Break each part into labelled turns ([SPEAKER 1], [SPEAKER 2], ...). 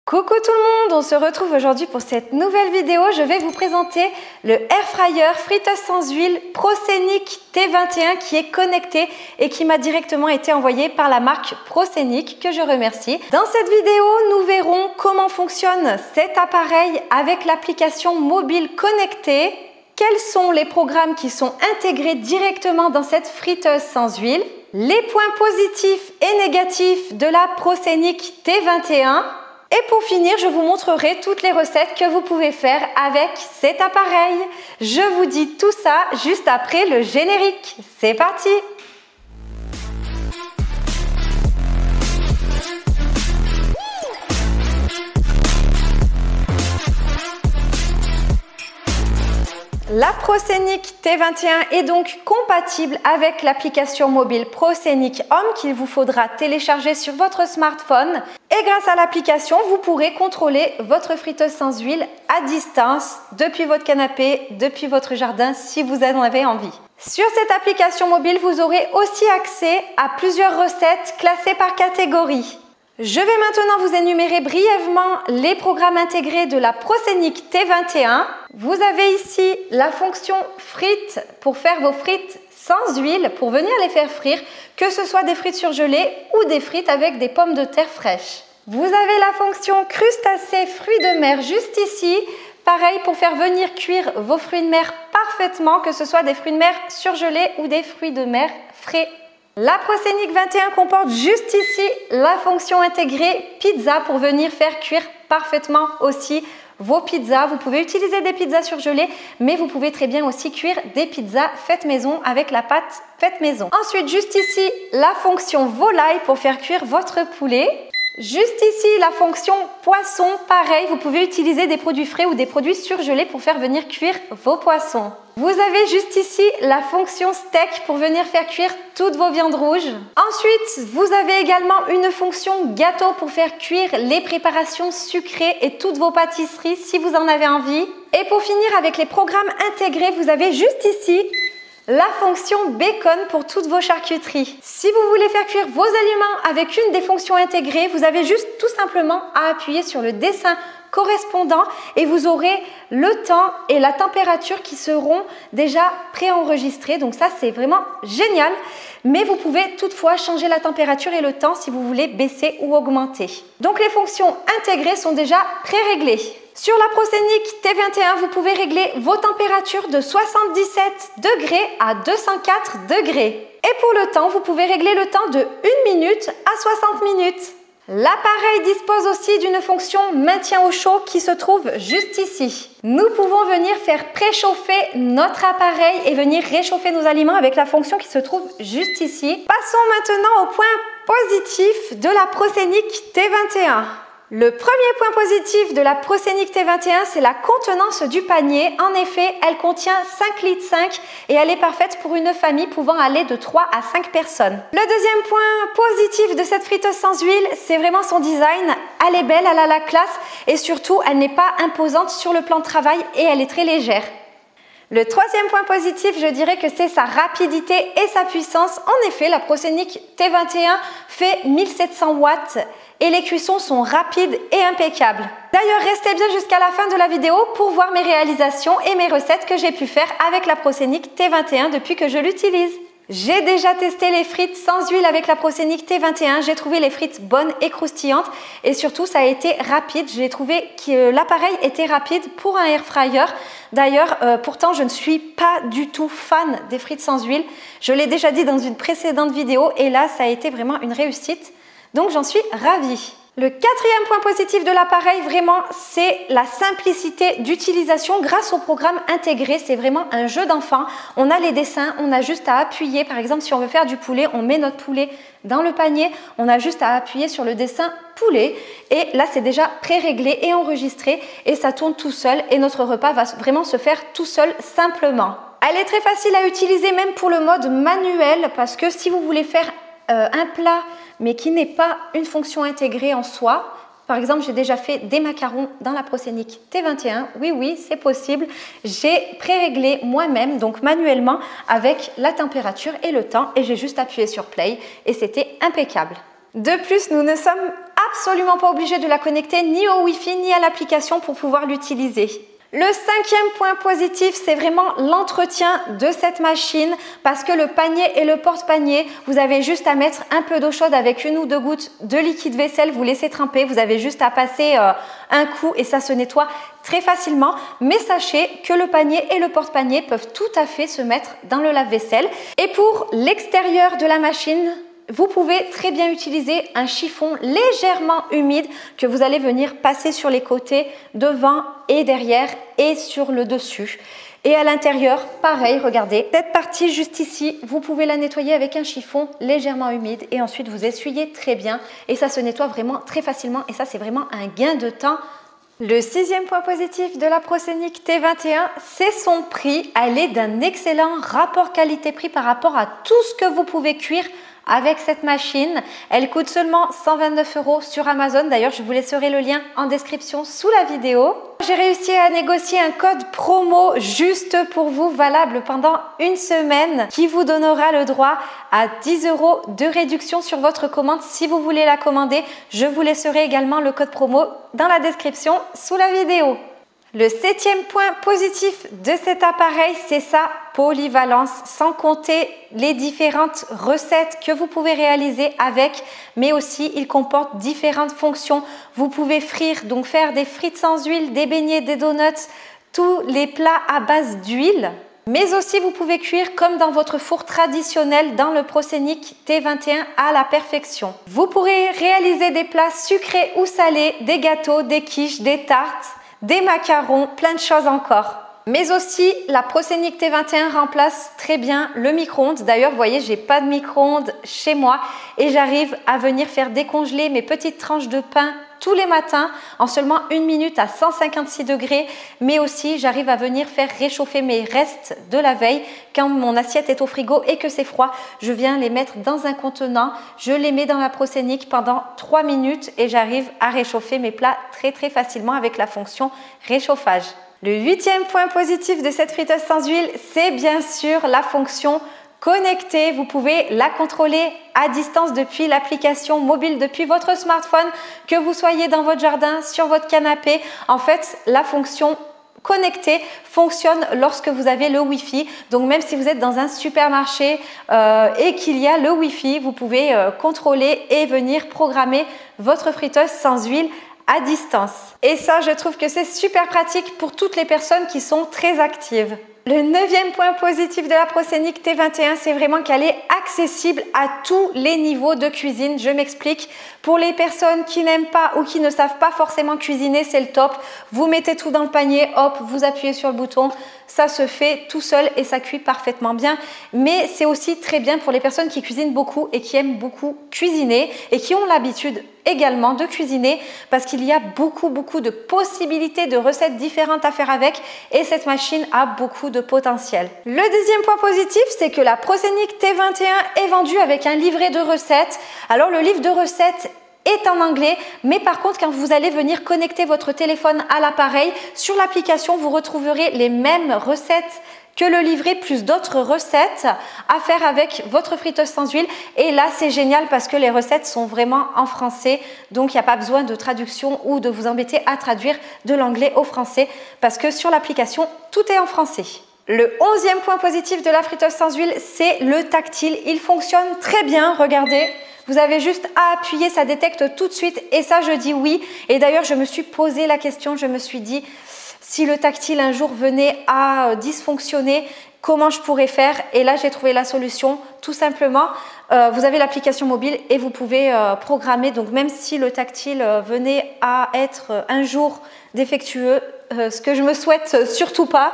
[SPEAKER 1] Coucou tout le monde, on se retrouve aujourd'hui pour cette nouvelle vidéo. Je vais vous présenter le Air Fryer friteuse sans huile ProScenic T21 qui est connecté et qui m'a directement été envoyé par la marque ProScenic que je remercie. Dans cette vidéo, nous verrons comment fonctionne cet appareil avec l'application mobile connectée. Quels sont les programmes qui sont intégrés directement dans cette friteuse sans huile? Les points positifs et négatifs de la ProScenic T21. Et pour finir, je vous montrerai toutes les recettes que vous pouvez faire avec cet appareil. Je vous dis tout ça juste après le générique. C'est parti! La ProScenic T21 est donc compatible avec l'application mobile ProScenic Home qu'il vous faudra télécharger sur votre smartphone. Et grâce à l'application, vous pourrez contrôler votre friteuse sans huile à distance, depuis votre canapé, depuis votre jardin, si vous en avez envie. Sur cette application mobile, vous aurez aussi accès à plusieurs recettes classées par catégorie. Je vais maintenant vous énumérer brièvement les programmes intégrés de la ProScenic T21. Vous avez ici la fonction frites pour faire vos frites sans huile, pour venir les faire frire, que ce soit des frites surgelées ou des frites avec des pommes de terre fraîches. Vous avez la fonction crustacés fruits de mer juste ici, pareil pour faire venir cuire vos fruits de mer parfaitement, que ce soit des fruits de mer surgelés ou des fruits de mer frais. La ProScenic 21 comporte juste ici la fonction intégrée pizza pour venir faire cuire parfaitement aussi vos pizzas. Vous pouvez utiliser des pizzas surgelées, mais vous pouvez très bien aussi cuire des pizzas faites maison avec la pâte faite maison. Ensuite, juste ici, la fonction volaille pour faire cuire votre poulet. Juste ici, la fonction poisson, pareil, vous pouvez utiliser des produits frais ou des produits surgelés pour faire venir cuire vos poissons. Vous avez juste ici la fonction steak pour venir faire cuire toutes vos viandes rouges. Ensuite, vous avez également une fonction gâteau pour faire cuire les préparations sucrées et toutes vos pâtisseries si vous en avez envie. Et pour finir avec les programmes intégrés, vous avez juste ici la fonction bacon pour toutes vos charcuteries. Si vous voulez faire cuire vos aliments avec une des fonctions intégrées, vous avez juste tout simplement à appuyer sur le dessin correspondant et vous aurez le temps et la température qui seront déjà préenregistrés. Donc ça, c'est vraiment génial. Mais vous pouvez toutefois changer la température et le temps si vous voulez baisser ou augmenter. Donc les fonctions intégrées sont déjà pré-réglées. Sur la ProScenic T21, vous pouvez régler vos températures de 77 degrés à 204 degrés. Et pour le temps, vous pouvez régler le temps de 1 minute à 60 minutes. L'appareil dispose aussi d'une fonction maintien au chaud qui se trouve juste ici. Nous pouvons venir faire préchauffer notre appareil et venir réchauffer nos aliments avec la fonction qui se trouve juste ici. Passons maintenant au point positif de la ProScenic T21. Le premier point positif de la ProScenic T21, c'est la contenance du panier. En effet, elle contient 5,5 litres et elle est parfaite pour une famille pouvant aller de 3 à 5 personnes. Le deuxième point positif de cette friteuse sans huile, c'est vraiment son design. Elle est belle, elle a la classe et surtout, elle n'est pas imposante sur le plan de travail et elle est très légère. Le troisième point positif, je dirais que c'est sa rapidité et sa puissance. En effet, la ProScenic T21 fait 1700 watts et les cuissons sont rapides et impeccables. D'ailleurs, restez bien jusqu'à la fin de la vidéo pour voir mes réalisations et mes recettes que j'ai pu faire avec la ProScenic T21 depuis que je l'utilise. J'ai déjà testé les frites sans huile avec la ProScenic T21. J'ai trouvé les frites bonnes et croustillantes et surtout ça a été rapide. J'ai trouvé que l'appareil était rapide pour un air fryer. D'ailleurs, pourtant je ne suis pas du tout fan des frites sans huile. Je l'ai déjà dit dans une précédente vidéo et là ça a été vraiment une réussite. Donc j'en suis ravie. Le quatrième point positif de l'appareil, vraiment, c'est la simplicité d'utilisation grâce au programme intégré. C'est vraiment un jeu d'enfant. On a les dessins, on a juste à appuyer. Par exemple, si on veut faire du poulet, on met notre poulet dans le panier. On a juste à appuyer sur le dessin poulet. Et là, c'est déjà pré-réglé et enregistré. Et ça tourne tout seul. Et notre repas va vraiment se faire tout seul, simplement. Elle est très facile à utiliser, même pour le mode manuel. Parce que si vous voulez faire un plat mais qui n'est pas une fonction intégrée en soi. Par exemple, j'ai déjà fait des macarons dans la ProScenic T21. Oui, c'est possible. J'ai pré-réglé moi-même, donc manuellement, avec la température et le temps. Et j'ai juste appuyé sur Play et c'était impeccable. De plus, nous ne sommes absolument pas obligé de la connecter ni au Wi-Fi ni à l'application pour pouvoir l'utiliser. Le cinquième point positif, c'est vraiment l'entretien de cette machine parce que le panier et le porte-panier, vous avez juste à mettre un peu d'eau chaude avec 1 ou 2 gouttes de liquide vaisselle, vous laissez tremper, vous avez juste à passer un coup et ça se nettoie très facilement. Mais sachez que le panier et le porte-panier peuvent tout à fait se mettre dans le lave-vaisselle. Et pour l'extérieur de la machine, vous pouvez très bien utiliser un chiffon légèrement humide que vous allez venir passer sur les côtés, devant et derrière et sur le dessus. Et à l'intérieur, pareil, regardez, cette partie juste ici, vous pouvez la nettoyer avec un chiffon légèrement humide et ensuite vous essuyez très bien et ça se nettoie vraiment très facilement et ça c'est vraiment un gain de temps. Le sixième point positif de la Proscenic T21, c'est son prix. Elle est d'un excellent rapport qualité-prix par rapport à tout ce que vous pouvez cuire avec cette machine. Elle coûte seulement 129 € sur Amazon. D'ailleurs, je vous laisserai le lien en description sous la vidéo. J'ai réussi à négocier un code promo juste pour vous, valable pendant une semaine, qui vous donnera le droit à 10 € de réduction sur votre commande si vous voulez la commander. Je vous laisserai également le code promo dans la description sous la vidéo. Le septième point positif de cet appareil, c'est sa polyvalence, sans compter les différentes recettes que vous pouvez réaliser avec, mais aussi il comporte différentes fonctions. Vous pouvez frire, donc faire des frites sans huile, des beignets, des donuts, tous les plats à base d'huile. Mais aussi vous pouvez cuire comme dans votre four traditionnel dans le Proscenic T21 à la perfection. Vous pourrez réaliser des plats sucrés ou salés, des gâteaux, des quiches, des tartes, des macarons, plein de choses encore. Mais aussi, la Proscenic T21 remplace très bien le micro-ondes. D'ailleurs, vous voyez, j'ai pas de micro-ondes chez moi et j'arrive à venir faire décongeler mes petites tranches de pain tous les matins en seulement 1 minute à 156 degrés. Mais aussi, j'arrive à venir faire réchauffer mes restes de la veille. Quand mon assiette est au frigo et que c'est froid, je viens les mettre dans un contenant. Je les mets dans la Proscenic pendant 3 minutes et j'arrive à réchauffer mes plats très facilement avec la fonction réchauffage. Le huitième point positif de cette friteuse sans huile, c'est bien sûr la fonction connectée. Vous pouvez la contrôler à distance depuis l'application mobile, depuis votre smartphone, que vous soyez dans votre jardin, sur votre canapé. En fait, la fonction connectée fonctionne lorsque vous avez le Wi-Fi. Donc même si vous êtes dans un supermarché et qu'il y a le Wi-Fi, vous pouvez contrôler et venir programmer votre friteuse sans huile à distance. Et ça, je trouve que c'est super pratique pour toutes les personnes qui sont très actives. Le neuvième point positif de la Proscenic T21, c'est vraiment qu'elle est accessible à tous les niveaux de cuisine. Je m'explique. Pour les personnes qui n'aiment pas ou qui ne savent pas forcément cuisiner, c'est le top. Vous mettez tout dans le panier, hop, vous appuyez sur le bouton. Ça se fait tout seul et ça cuit parfaitement bien. Mais c'est aussi très bien pour les personnes qui cuisinent beaucoup et qui aiment beaucoup cuisiner et qui ont l'habitude également de cuisiner parce qu'il y a beaucoup de possibilités de recettes différentes à faire avec et cette machine a beaucoup de potentiel. Le deuxième point positif, c'est que la Proscenic T21 est vendue avec un livret de recettes. Alors le livre de recettes est en anglais, mais par contre quand vous allez venir connecter votre téléphone à l'appareil, sur l'application vous retrouverez les mêmes recettes que le livret plus d'autres recettes à faire avec votre friteuse sans huile. Et là, c'est génial parce que les recettes sont vraiment en français. Donc, il n'y a pas besoin de traduction ou de vous embêter à traduire de l'anglais au français parce que sur l'application, tout est en français. Le 11e point positif de la friteuse sans huile, c'est le tactile. Il fonctionne très bien, regardez. Vous avez juste à appuyer, ça détecte tout de suite et ça, je dis oui. Et d'ailleurs, je me suis posé la question, je me suis dit, si le tactile un jour venait à dysfonctionner, comment je pourrais faire? Et là, j'ai trouvé la solution. Tout simplement, vous avez l'application mobile et vous pouvez programmer. Donc, même si le tactile venait à être un jour défectueux, ce que je me souhaite surtout pas,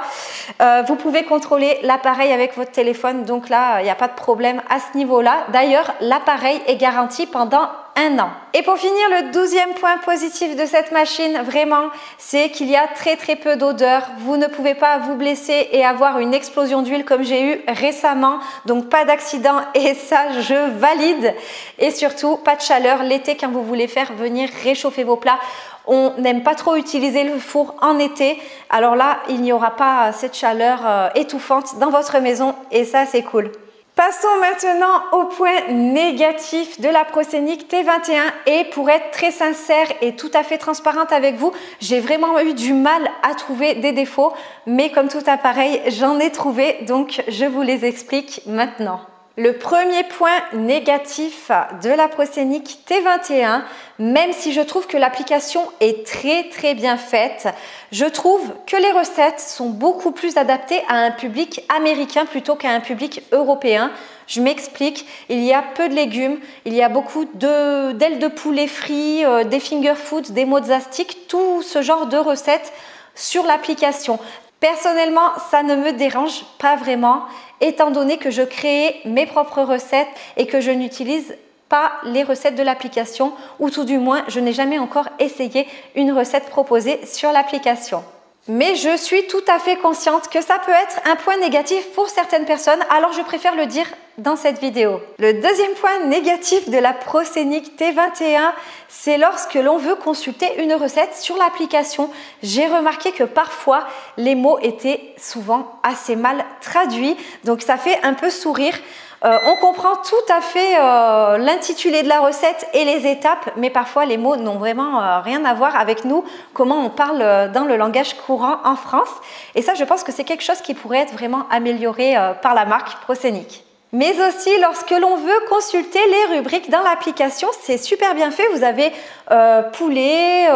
[SPEAKER 1] vous pouvez contrôler l'appareil avec votre téléphone. Donc là, il n'y a pas de problème à ce niveau-là. D'ailleurs, l'appareil est garanti pendant 1 an. Et pour finir, le 12e point positif de cette machine, vraiment, c'est qu'il y a très peu d'odeur. Vous ne pouvez pas vous blesser et avoir une explosion d'huile comme j'ai eu récemment. Donc pas d'accident et ça, je valide. Et surtout, pas de chaleur l'été quand vous voulez faire venir réchauffer vos plats. On n'aime pas trop utiliser le four en été. Alors là, il n'y aura pas cette chaleur étouffante dans votre maison et ça, c'est cool. Passons maintenant au point négatif de la Proscenic T21 et pour être très sincère et tout à fait transparente avec vous, j'ai vraiment eu du mal à trouver des défauts, mais comme tout appareil, j'en ai trouvé, donc je vous les explique maintenant. Le premier point négatif de la Proscenic T21, même si je trouve que l'application est très bien faite, je trouve que les recettes sont beaucoup plus adaptées à un public américain plutôt qu'à un public européen. Je m'explique, il y a peu de légumes, il y a beaucoup d'ailes de poulet frites, des finger foods, des mozza sticks, tout ce genre de recettes sur l'application. Personnellement, ça ne me dérange pas vraiment, étant donné que je crée mes propres recettes et que je n'utilise pas les recettes de l'application, ou tout du moins, je n'ai jamais encore essayé une recette proposée sur l'application. Mais je suis tout à fait consciente que ça peut être un point négatif pour certaines personnes, alors je préfère le dire dans cette vidéo. Le deuxième point négatif de la Proscenic T21, c'est lorsque l'on veut consulter une recette sur l'application. J'ai remarqué que parfois, les mots étaient souvent assez mal traduits, donc ça fait un peu sourire. On comprend tout à fait l'intitulé de la recette et les étapes, mais parfois les mots n'ont vraiment rien à voir avec nous, comment on parle dans le langage courant en France. Et ça, je pense que c'est quelque chose qui pourrait être vraiment amélioré par la marque Proscenic. Mais aussi, lorsque l'on veut consulter les rubriques dans l'application, c'est super bien fait. Vous avez poulet,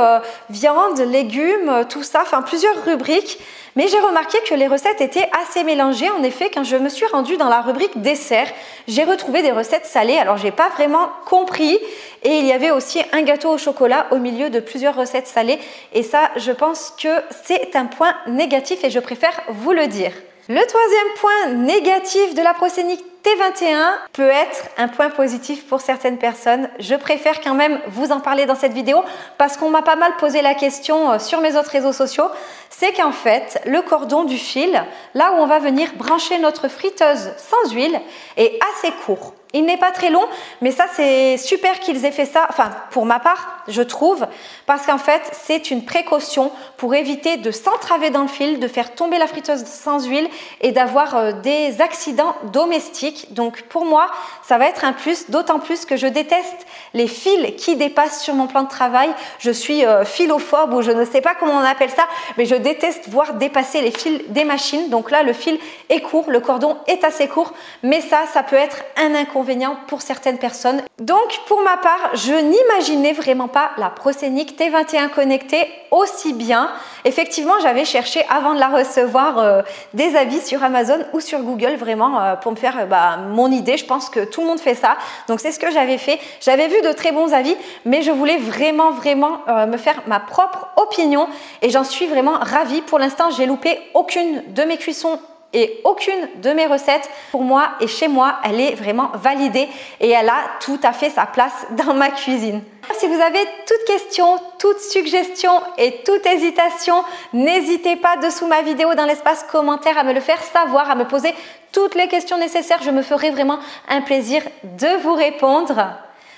[SPEAKER 1] viande, légumes, tout ça, enfin plusieurs rubriques. Mais j'ai remarqué que les recettes étaient assez mélangées. En effet, quand je me suis rendue dans la rubrique dessert, j'ai retrouvé des recettes salées. Alors, j'ai pas vraiment compris. Et il y avait aussi un gâteau au chocolat au milieu de plusieurs recettes salées. Et ça, je pense que c'est un point négatif et je préfère vous le dire. Le troisième point négatif de la Proscenic T21 peut être un point positif pour certaines personnes. Je préfère quand même vous en parler dans cette vidéo parce qu'on m'a pas mal posé la question sur mes autres réseaux sociaux. C'est qu'en fait, le cordon du fil, là où on va venir brancher notre friteuse sans huile, est assez court. Il n'est pas très long, mais ça c'est super qu'ils aient fait ça, enfin pour ma part je trouve, parce qu'en fait c'est une précaution pour éviter de s'entraver dans le fil, de faire tomber la friteuse sans huile et d'avoir des accidents domestiques. Donc pour moi ça va être un plus, d'autant plus que je déteste les fils qui dépassent sur mon plan de travail. Je suis filophobe ou je ne sais pas comment on appelle ça, mais je déteste voir dépasser les fils des machines. Donc là le fil est court, le cordon est assez court, mais ça peut être un inconvénient pour certaines personnes. Donc pour ma part, je n'imaginais vraiment pas la Proscenic T21 connectée aussi bien. Effectivement, j'avais cherché avant de la recevoir des avis sur Amazon ou sur Google vraiment pour me faire mon idée. Je pense que tout le monde fait ça. Donc c'est ce que j'avais fait. J'avais vu de très bons avis, mais je voulais vraiment me faire ma propre opinion et j'en suis vraiment ravie. Pour l'instant, j'ai loupé aucune de mes cuissons et aucune de mes recettes. Pour moi et chez moi, elle est vraiment validée et elle a tout à fait sa place dans ma cuisine. Si vous avez toute question, toute suggestion et toute hésitation, n'hésitez pas dessous ma vidéo dans l'espace commentaire à me le faire savoir, à me poser toutes les questions nécessaires. Je me ferai vraiment un plaisir de vous répondre.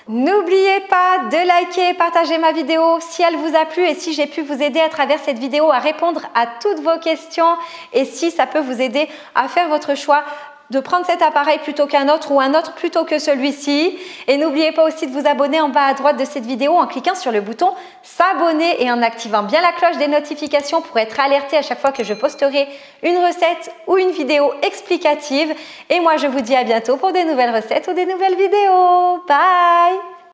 [SPEAKER 1] N'oubliez pas de liker et partager ma vidéo si elle vous a plu et si j'ai pu vous aider à travers cette vidéo à répondre à toutes vos questions et si ça peut vous aider à faire votre choix de prendre cet appareil plutôt qu'un autre ou un autre plutôt que celui-ci. Et n'oubliez pas aussi de vous abonner en bas à droite de cette vidéo en cliquant sur le bouton s'abonner et en activant bien la cloche des notifications pour être alerté à chaque fois que je posterai une recette ou une vidéo explicative. Et moi, je vous dis à bientôt pour des nouvelles recettes ou des nouvelles vidéos. Bye!